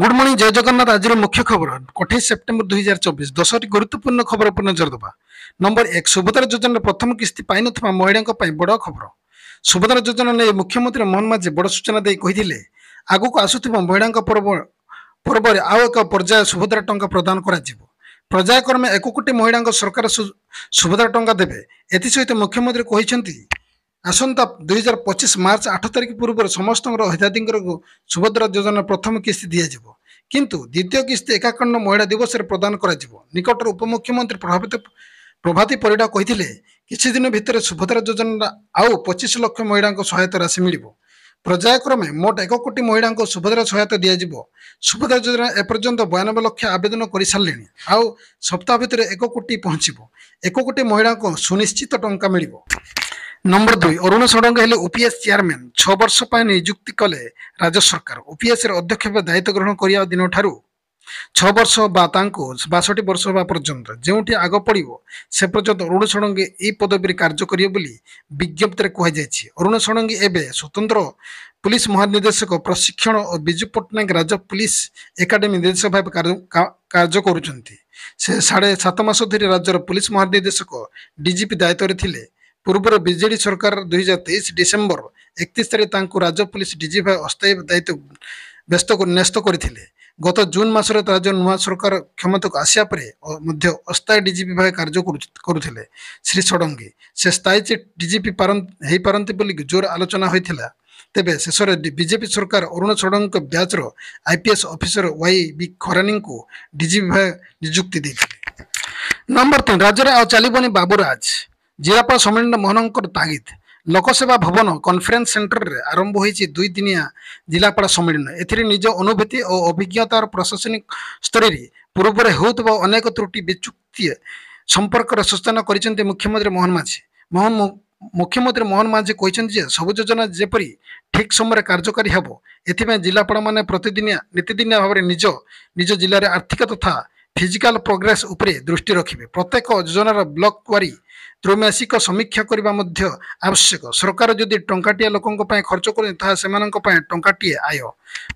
Good morning जय जगन्नाथ। आज मुख्य खबर 28 सेप्टेम्बर 2024 10टी गुरुत्वपूर्ण खबर उपर नजर देवा। नंबर 1 सुभद्रा योजना प्रथम किस्ती पाई नथिबा महिलांक पई बड़ खबर। सुभद्रा योजना ने मुख्यमंत्री मोहन माझी बड़ सूचना दे कहिथिले आगु को आसुथिबा महिलांक पर्व आउ एक पर्याय सुभद्रा टंका प्रदान करा जिवो। पर्यायक्रमे 1 कोटी महिलांक सरकार सुभद्रा टंका देबे। एथि सहित मुख्यमंत्री कहिसेंती आसंता 2025 मार्च 8 तारिख पूर्व समस्त हिताधिकारी को सुभद्रा योजना प्रथम किस्ती दिज्व किंतु द्वितीय किस्ती एकाखंड महिला दिवस प्रदान कर निकटर उपमुख्यमंत्री प्रभाती परिडा कही किसी दिन भितर सुभद्रा योजना आउ 25 लाख महिला सहायता राशि मिल। पर्यायक्रमे मोट 1 कोटी महिला सुभद्रा सहायता दिज्व। सुभद्रा योजना एपर्यंत 92 लाख आवेदन कर सारे आउ सप्ताह भितर 1 कोटी पहुंचब। 1 कोटी महिला को सुनिश्चित टंका मिल। नंबर 2 अरुण षडंगी हेले ओपीएस चेयरमैन 6 वर्ष पर नियुक्ति कले राज्य सरकार। ओपीएस अध्यक्ष दायित्व ग्रहण करने दिन ठारू 6 वर्ष 62 वर्ष होगा पर्यंत जो आग पड़ो से पर्यंत अरुण षडंगी यह पदवी कार्य करेंगे बोली विज्ञप्ति कहुई। अरुण षडंगी एवं स्वतंत्र पुलिस महानिदेशक प्रशिक्षण और बिजू पट्टनायक राज्य पुलिस एकाडेमी निर्देशक भाव कार्य करुँच। से 7.5 मास धरी राज्यर पुलिस महानिदेशक डीजीपी दायित्व थे। पूर्व बीजेडी सरकार 2023 डिसेम्बर 31 तारिख राज्य पुलिस डीजी भाई अस्थायी दायित्व न्यस्त करते। गत जून मसरे राज्य नुआ सरकार क्षमता को आसिया पर अस्थायी डीजीपी भाई कार्य करुले। श्री षडंगी से स्थायी डीजीपी हो पारती बोली जोर आलोचना होता। तेबे शेष बीजेपी सरकार अरुण षडंगी ब्याचर IPS officer Y B Khurania को डीजीपी भाई नियुक्ति देते। नंबर 3 राज्य में चलबनी बाबूराज। जिलापाल सम्मेलन मोहनकर तागिद। लोकसेवा भवन कॉन्फ्रेंस सेंटर रे आरंभ होईची 2 दिनिया जिलापाल सम्मेलन। एथिरे निज अनुभूति और अभिज्ञतार प्रशासनिक स्तर रे पूर्व रे होतबा अनेक त्रुटि विचुक्ति संपर्क रे सूचना करिसेंते मुख्यमंत्री मोहन माझी। मुख्यमंत्री मोहन माझी कहिसेंते जे सब योजना जेपरि ठीक समय कार्यकारी हेबो एथिमे जिलापाल माने नीतिदिनिया भाव निज निज जिले में आर्थिक तथा फिजिकल प्रोग्रेस उपरे दृष्टि रखिबे। प्रत्येक योजनार ब्लॉक वारी त्रैमासिक समीक्षा करबा मध्य आवश्यक। सरकार जदि टंकाटिया लोकंक पय खर्च करे ता सेमानंक पय टंकाटिए आय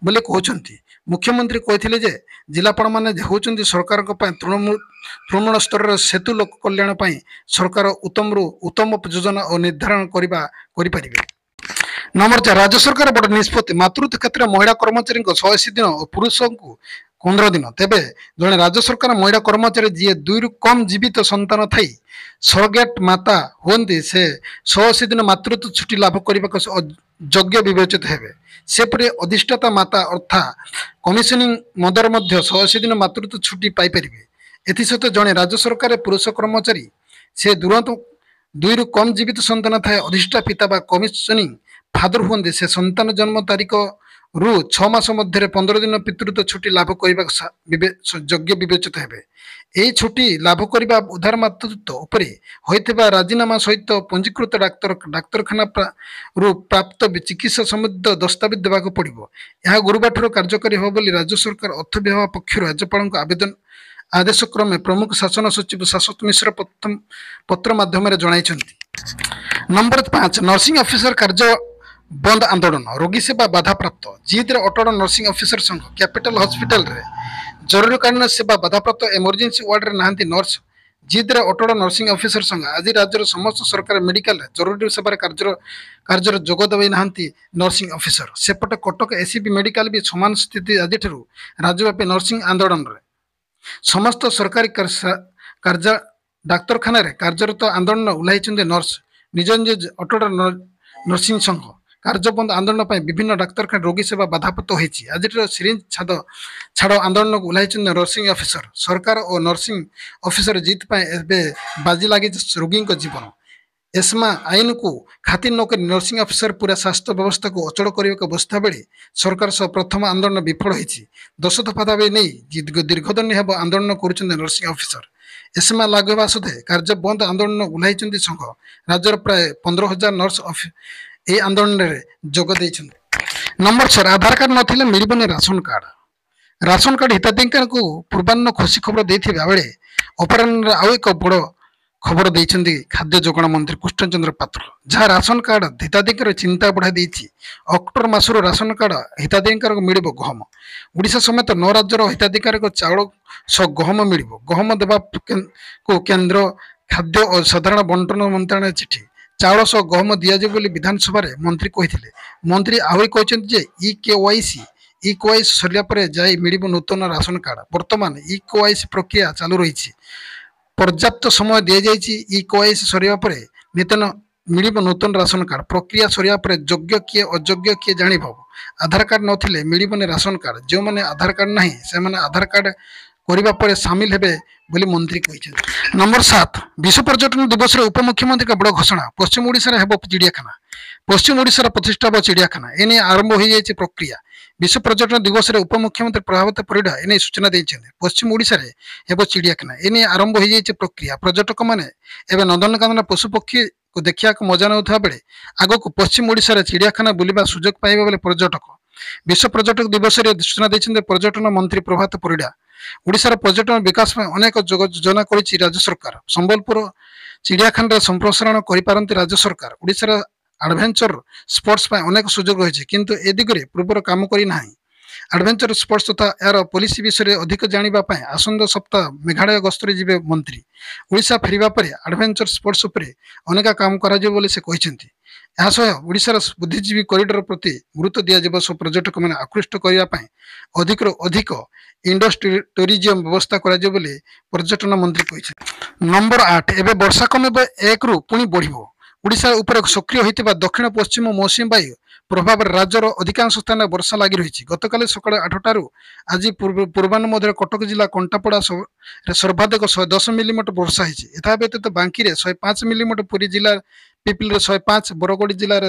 बोले कहउचंती। मुख्यमंत्री कहिथिले जे जिलापाल माने होउचंती सरकार को पय तृणमूल स्तर सेतु लोक कल्याण पय सरकार उत्तम योजना और निर्धारण करि परिबे। नंबर 4 राज्य सरकार बड़ निष्पत्ति। मातृत्व क्षेत्र महिला कर्मचारी 180 दिन और पुरुष को 15 दिन। तेबे जड़े राज्य सरकार महिला कर्मचारी जी 2 रु कम जीवित संतान थी सरोगेट माता होती से 180 दिन मातृत्व छुट्टी लाभ करने योग्य विवेचित हेबे। सेपरि अधिष्ठाता माता अर्थात कमिशनिंग मदर 180 दिन मातृत्व छुट्टी पाइपर। एसत जड़े राज्य सरकार पुरुष कर्मचारी से 2 रु कम जीवित संतान थाए अधिष्ठा पिता बा कमिशनिंग फादर हुए से संतान जन्म तारीख रु 6 मास मध्य 15 दिन पितृत्व छुट्टी लाभ करने योग्य विवेचित हेबे। यही छुट्टी लाभ करने उधार मातृत्व उपरे होइथिबा राजीनामा सहित पंजीकृत डाक्तरखाना रु प्राप्त चिकित्सा संबंधित दस्तावेज देवाक पड़िबो। यह गुरुवार ठाରୁ कार्यकारी हो बोली राज्य सरकार अर्थ विभाग पक्षर राज्यपाल आवेदन आदेश क्रमे प्रमुख शासन सचिव शाश्वत मिश्र पत्र माध्यम जणाइछन्ति। नंबर 5 नर्सिंग ऑफिसर कार्य बंद आंदोलन रोगी सेवा बाधा प्राप्त। जीद्रे अटल नर्सिंग ऑफिसर संघ कैपिटल हॉस्पिटल रे जरूरीकालीन सेवा बाधा प्राप्त इमरजेंसी वार्ड रे नाहंती नर्स। जीद्रे अटल नर्सिंग ऑफिसर संघ आज राज्यर समस्त सरकार मेडिकल जरूरी सेवा कार्य जोग दे नाहंती नर्सिंग ऑफिसर। सेपटे कटक एसीबी मेडिकल भी समान स्थिति आज राज्यव्यापी नर्सिंग आंदोलन रे समस्त सरकारी कार्य डाक्तरखाना रे कार्यरत आंदोलन उल्लाइछन्ते नर्स। निज निज अटल नर्सिंग संघ कार्य बंद आंदोलन पर विभिन्न डाक्तरखाना रोगी सेवा बाधाप्राप्त होती। आज सिरिंज छाड़ आंदोलन को उल्लाइछन्ते नर्सिंग ऑफिसर। सरकार और नर्सिंग ऑफिसर जीत बाजी लगी रोगी जीवन। एस्मा आईन को खातिर नक नर्सिंग ऑफिसर पूरा स्वास्थ्य व्यवस्था को अचल करने बसता बेले सरकार सह प्रथम आंदोलन विफल होती। 10 दफा दाबी नहीं दीर्घदिन हेब आंदोलन कर नर्सिंग ऑफिसर। एस्मा लागू होगा सुधे कार्य बंद आंदोलन उल्लाइछन्ते संघ। राज्यर प्राय 15,000 नर्स ए आंदोलन रे जोग देइछन्ते। नंबर 6 आधार कार्ड नथिले मिलबने राशन कार्ड। राशन कार्ड हिताधिकारी को पूर्वान्न खुशी खबर देथिबा बेले अपराह्न आउ एक बड़ ଖବର ଦେଇଛନ୍ତି ଖାଦ୍ୟ ଯୋଗାଣ ମନ୍ତ୍ରୀ କୃଷ୍ଣଚନ୍ଦ୍ର ପାତ୍ର, ଯାହା ରାସନ କାର୍ଡ ହିତାଧିକାରୀ ଚିନ୍ତା ବଢ଼ାଇ ଦେଇଛି। ଅକ୍ଟୋବର ମାସରୁ ରାସନ କାର୍ଡ ହିତାଧିକାରୀଙ୍କୁ ମିଳିବ ଗହମ। ଓଡ଼ିଶା ସମେତ 9 ରାଜ୍ୟର ହିତାଧିକାରୀଙ୍କୁ ଚାଉଳ ସହ ଗହମ ମିଳିବ। ଗହମ ଦେବାକୁ କେନ୍ଦ୍ର ଖାଦ୍ୟ ଓ ସାଧାରଣ ବଣ୍ଟନ ମନ୍ତ୍ରଣାଳୟ ଚିଠି। ଚାଉଳ ସହ ଗହମ ଦିଆଯିବ ବୋଲି ବିଧାନସଭାରେ ମନ୍ତ୍ରୀ କହିଥିଲେ। ମନ୍ତ୍ରୀ ଆହୁରି କହିଛନ୍ତି ଯେ ଇ-କେୱାଇସି ସରିଲା ପରେ ଯାଇ ମିଳିବ ନୂତନ ରାସନ କାର୍ଡ। ବର୍ତ୍ତମାନ ଇ-କେୱାଇସି ପ୍ରକ୍ରିୟା ଚାଲୁ ରହିଛି। ପର୍ଯ୍ୟାପ୍ତ ସମୟ ଦିଆଯାଇଛି। ଇ-କେୱାଇସି ସରିବା ପରେ ମିଳିବ ନୂତନ ରାସନ କାର୍ଡ। ପ୍ରକ୍ରିୟା ସରିବା ପରେ ଯୋଗ୍ୟ କିଏ ଅଯୋଗ୍ୟ କିଏ ଜାଣିବ। ଆଧାର କାର୍ଡ ନଥିଲେ ମିଳିବନି ରାସନ କାର୍ଡ। ଯେଉଁମାନେ ଆଧାର କାର୍ଡ ନାହିଁ ସେମାନେ ଆଧାର କାର୍ଡ କରିବା ପରେ ସାମିଲ ହେବେ ବୋଲି ମନ୍ତ୍ରୀ କହିଛନ୍ତି। ନମ୍ବର 7, ବିଶ୍ୱ ପର୍ଯ୍ୟଟନ ଦିବସରେ ଉପମୁଖ୍ୟମନ୍ତ୍ରୀଙ୍କ ବଡ଼ ଘୋଷଣା। ପଶ୍ଚିମ ଓଡ଼ିଶାରେ ହେବ ଚିଡ଼ିଆଖାନା। ପଶ୍ଚିମ ଓଡ଼ିଶାର ପ୍ରତିଷ୍ଠା ହେବ ଚିଡ଼ିଆଖାନା। ଏନେଇ ଆରମ୍ଭ ହୋଇଯାଇଛି ପ୍ରକ୍ରିୟା। ବିଶ୍ୱ ପର୍ଯ୍ୟଟନ ଦିବସରେ ଉପମୁଖ୍ୟମନ୍ତ୍ରୀ ପ୍ରଭାତ ପରିଡ଼ା ଏନେଇ ସୂଚନା ଦେଇଛନ୍ତି। ପଶ୍ଚିମ ଓଡ଼ିଶାରେ ହେବ ଚିଡ଼ିଆଖାନା। ଏନେଇ ଆରମ୍ଭ ହୋଇଯାଇଛି ପ୍ରକ୍ରିୟା। ପର୍ଯ୍ୟଟକମାନେ ଏବେ ନନ୍ଦନକାନନ ପଶୁପକ୍ଷୀକୁ ଦେଖିବାକୁ ମଜା ନେଉଥିବା ବେଳେ ଆଗକୁ ପଶ୍ଚିମ ଓଡ଼ିଶାରେ ଚିଡ଼ିଆଖାନା ବୁଲିବା ସୁଯୋଗ ପାଇବେ ବୋଲି ପର୍ଯ୍ୟଟକ। ବିଶ୍ୱ ପର୍ଯ୍ୟଟକ ଦିବସରେ ସୂଚନା ଦେଇଛନ୍ତି ପର୍ଯ୍ୟଟନ ମନ୍ତ୍ରୀ ପ୍ରଭାତ ପରିଡ଼ା। ଓଡ଼ିଶାର ପର୍ଯ୍ୟଟନ ବିକାଶ ପାଇଁ ଅନେକ ଯୋଜନା କରିଛି ରାଜ୍ୟ ସରକାର। ସମ୍ବଲପୁର ଚିଡ଼ିଆଖାନାର ସମ୍ପ୍ରସାରଣ କରିପାରନ୍ତି ରାଜ୍ୟ ସରକାର। ଓଡ଼ିଶାର ଆଡଭେଞ୍ଚର ସ୍ପୋର୍ଟସ ପାଇଁ ଅନେକ ସୁଯୋଗ ରହିଛି, କିନ୍ତୁ ଏ ଦିଗରେ ପୂର୍ବର କାମ କରିନାହିଁ। ଆଡଭେଞ୍ଚର ସ୍ପୋର୍ଟସ ତଥା ଏହାର ପଲିସି ବିଷୟରେ ଅଧିକ ଜାଣିବା ପାଇଁ ଆସନ୍ତା ସପ୍ତାହ ମେଘାଳୟ ଗସ୍ତରେ ଯିବେ ମନ୍ତ୍ରୀ। ଓଡ଼ିଶା ଫେରିବା ପରେ ଆଡଭେଞ୍ଚର ସ୍ପୋର୍ଟସ ଉପରେ ଅନେକ କାମ କରାଯିବ ବୋଲି ସେ କହିଛନ୍ତି। ଏହା ସହ ଓଡ଼ିଶାର ବୁଦ୍ଧିଜୀବୀ କରିଡର ପ୍ରତି ଗୁରୁତ୍ୱ ଦିଆଯିବା ସହ ପର୍ଯ୍ୟଟକମାନେ ଆକୃଷ୍ଟ କରିବା ପାଇଁ ଅଧିକରୁ ଅଧିକ ଇଣ୍ଡୋର ଟୁରିଜିମ୍ ବ୍ୟବସ୍ଥା କରାଯିବ ବୋଲି ପର୍ଯ୍ୟଟନ ମନ୍ତ୍ରୀ କହିଛନ୍ତି। ନମ୍ବର 8, ଏବେ ବର୍ଷା କମିବ 1ରୁ ପୁଣି ବଢ଼ିବ। ଓଡ଼ିଶା ଉପରେ ସକ୍ରିୟ ହୋଇଥିବା ଦକ୍ଷିଣ ପଶ୍ଚିମ ମୌସୁମୀ ବାୟୁ ପ୍ରଭାବରେ ରାଜ୍ୟର ଅଧିକାଂଶ ସ୍ଥାନରେ ବର୍ଷା ଲାଗି ରହିଛି। ଗତକାଲି ସକାଳ 8ଟାରୁ ଆଜି ପୂର୍ବାହ୍ନ ମଧ୍ୟରେ କଟକ ଜିଲ୍ଲା କଣ୍ଟାପଡ଼ାରେ ସର୍ବାଧିକ 110 ମିଲିମିଟର ବର୍ଷା ହୋଇଛି। ଏହା ବ୍ୟତୀତ ବାଙ୍କିରେ 105 ମିଲିମିଟର, ପୁରୀ ଜିଲ୍ଲାର ପିପିଲିରେ 105, ବରଗଡ଼ ଜିଲ୍ଲାର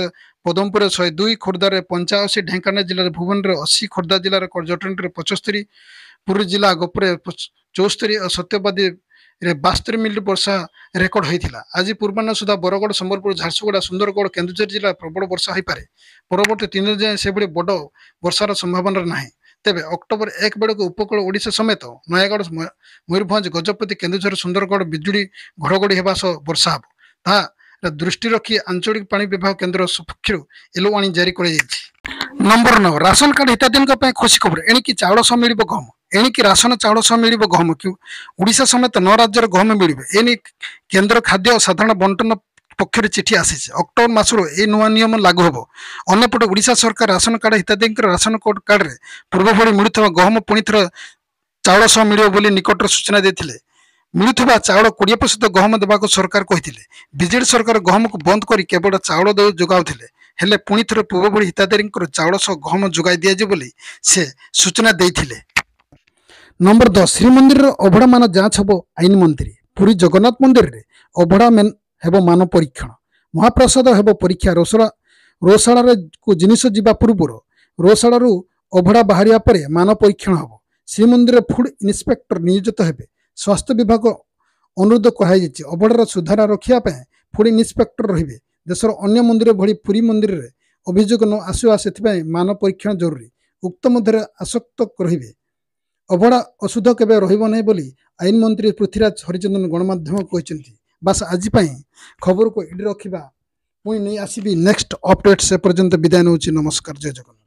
ପଦମପୁରରେ 102, ଖୋର୍ଦ୍ଧାରେ 85, ଢେଙ୍କାନାଳ ଜିଲ୍ଲାର ଭୁବନରେ 80, ଖୋର୍ଦ୍ଧା ଜିଲ୍ଲାର ଜଟଣୀରେ 75, ପୁରୀ ଜିଲ୍ଲା ଗୋପରେ 74 ଓ ସତ୍ୟବାଦୀରେ 72 ମିଲି ବର୍ଷା ରେକର୍ଡ ହୋଇଥିଲା। ଆଜି ପୂର୍ବାହ୍ନ ସୁଦ୍ଧା ବରଗଡ଼, ସମ୍ବଲପୁର, ଝାରସୁଗୁଡ଼ା, ସୁନ୍ଦରଗଡ଼, କେନ୍ଦୁଝର ଜିଲ୍ଲା ପ୍ରବଳ ବର୍ଷା ହୋଇପାରେ। ପରବର୍ତ୍ତୀ 3 ଦିନ ଯାଏଁ ସେଭଳି ବଡ଼ ବର୍ଷାର ସମ୍ଭାବନା ନାହିଁ। ତେବେ ଅକ୍ଟୋବର 1 ବେଳକୁ ଉପକୂଳ ଓଡ଼ିଶା ସମେତ ନୟାଗଡ଼, ମୟୂରଭଞ୍ଜ, ଗଜପତି, କେନ୍ଦୁଝର, ସୁନ୍ଦରଗଡ଼ ବିଜୁଳି ଘଡ଼ଘଡ଼ି ହେବା ସହ ବର୍ଷା ହେବ। ତାହା ଦୃଷ୍ଟି ରଖି ଆଞ୍ଚଳିକ ପାଣି ବିଭାଗ କେନ୍ଦ୍ର ପକ୍ଷରୁ ୟେଲୋ ୱାର୍ଣ୍ଣିଂ ଜାରି କରାଯାଇଛି। ନମ୍ବର 9, ରାସନ କାର୍ଡ ହିତାଧିକାରୀଙ୍କ ପାଇଁ ଖୁସି ଖବର। ଏଣିକି ଚାଉଳ ସହ ମିଳିବ ଗହମ। ଏଣିକି ରାସନ ଚାଉଳ ସହ ମିଳିବ ଗହମ। ଓଡ଼ିଶା ସମେତ 9 ରାଜ୍ୟର ଗହମ ମିଳିବ। ଏନେଇ କେନ୍ଦ୍ର ଖାଦ୍ୟ ଓ ସାଧାରଣ ବଣ୍ଟନ ପକ୍ଷରୁ ଚିଠି ଆସିଛି। ଅକ୍ଟୋବର ମାସରୁ ଏହି ନୂଆ ନିୟମ ଲାଗୁ ହେବ। ଅନ୍ୟପଟେ ଓଡ଼ିଶା ସରକାର ରାସନ କାର୍ଡ ହିତାଧିକାରୀଙ୍କ ରାସନ କାର୍ଡରେ ପୂର୍ବ ଭଳି ମିଳୁଥିବା ଗହମ ପୁଣି ଥରେ ଚାଉଳ ସହ ମିଳିବ ବୋଲି ନିକଟରେ ସୂଚନା ଦେଇଥିଲେ। ମିଳୁଥିବା ଚାଉଳ 20% ଗହମ ଦେବାକୁ ସରକାର କହିଥିଲେ। ବିଜେଡି ସରକାର ଗହମକୁ ବନ୍ଦ କରି କେବଳ ଚାଉଳ ଯୋଗାଉଥିଲେ। ହେଲେ ପୁଣି ଥରେ ପୂର୍ବ ଭଳି ହିତାଧିକାରୀଙ୍କର ଚାଉଳ ସହ ଗହମ ଯୋଗାଇ ଦିଆଯିବ ବୋଲି ସେ ସୂଚନା ଦେଇଥିଲେ। ନମ୍ବର 10, ଶ୍ରୀମନ୍ଦିରର ଅବଢ଼ା ମାନ ଯାଞ୍ଚ ହେବ ଆଇନ ମନ୍ତ୍ରୀ। ପୁରୀ ଜଗନ୍ନାଥ ମନ୍ଦିରରେ ଅବଢ଼ା ହେବ ମାନ ପରୀକ୍ଷଣ। ମହାପ୍ରସାଦ ହେବ ପରୀକ୍ଷା। ରୋଷାଳାକୁ ଜିନିଷ ଯିବା ପୂର୍ବରୁ ରୋଷାଳାରୁ ଅବଢ଼ା ବାହାରିବା ପରେ ମାନ ପରୀକ୍ଷଣ ହେବ। ଶ୍ରୀମନ୍ଦିରରେ ଫୁଡ୍ ଇନ୍ସପେକ୍ଟର ନିୟୋଜିତ ହେବେ। ସ୍ୱାସ୍ଥ୍ୟ ବିଭାଗ ଅନୁରୋଧ କରାଯାଇଛି। ଅବଢ଼ାର ସୁଧାର ରଖିବା ପାଇଁ ଫୁଡ୍ ଇନ୍ସପେକ୍ଟର ରହିବେ। ଦେଶର ଅନ୍ୟ ମନ୍ଦିର ଭଳି ପୁରୀ ମନ୍ଦିରରେ ଅଭିଯୋଗ ନ ଆସିବା ସେଥିପାଇଁ ମାନ ପରୀକ୍ଷଣ ଜରୁରୀ। ଉକ୍ତ ମଧ୍ୟରେ ଆସକ୍ତ ରହିବେ। ଅବଢ଼ା ଅଶୁଦ୍ଧ କେବେ ରହିବ ନାହିଁ ବୋଲି ଆଇନ ମନ୍ତ୍ରୀ ପୃଥ୍ୱୀରାଜ ହରିଚନ୍ଦନ ଗଣମାଧ୍ୟମକୁ କହିଛନ୍ତି। ବାସ୍ ଆଜି ପାଇଁ ଖବରକୁ ଏଠି ରଖିବା। ପୁଣି ନେଇ ଆସିବି ନେକ୍ସଟ ଅପଡେଟ୍। ସେ ପର୍ଯ୍ୟନ୍ତ ବିଦାୟ ନେଉଛି। ନମସ୍କାର, ଜୟ ଜଗନ୍ନାଥ।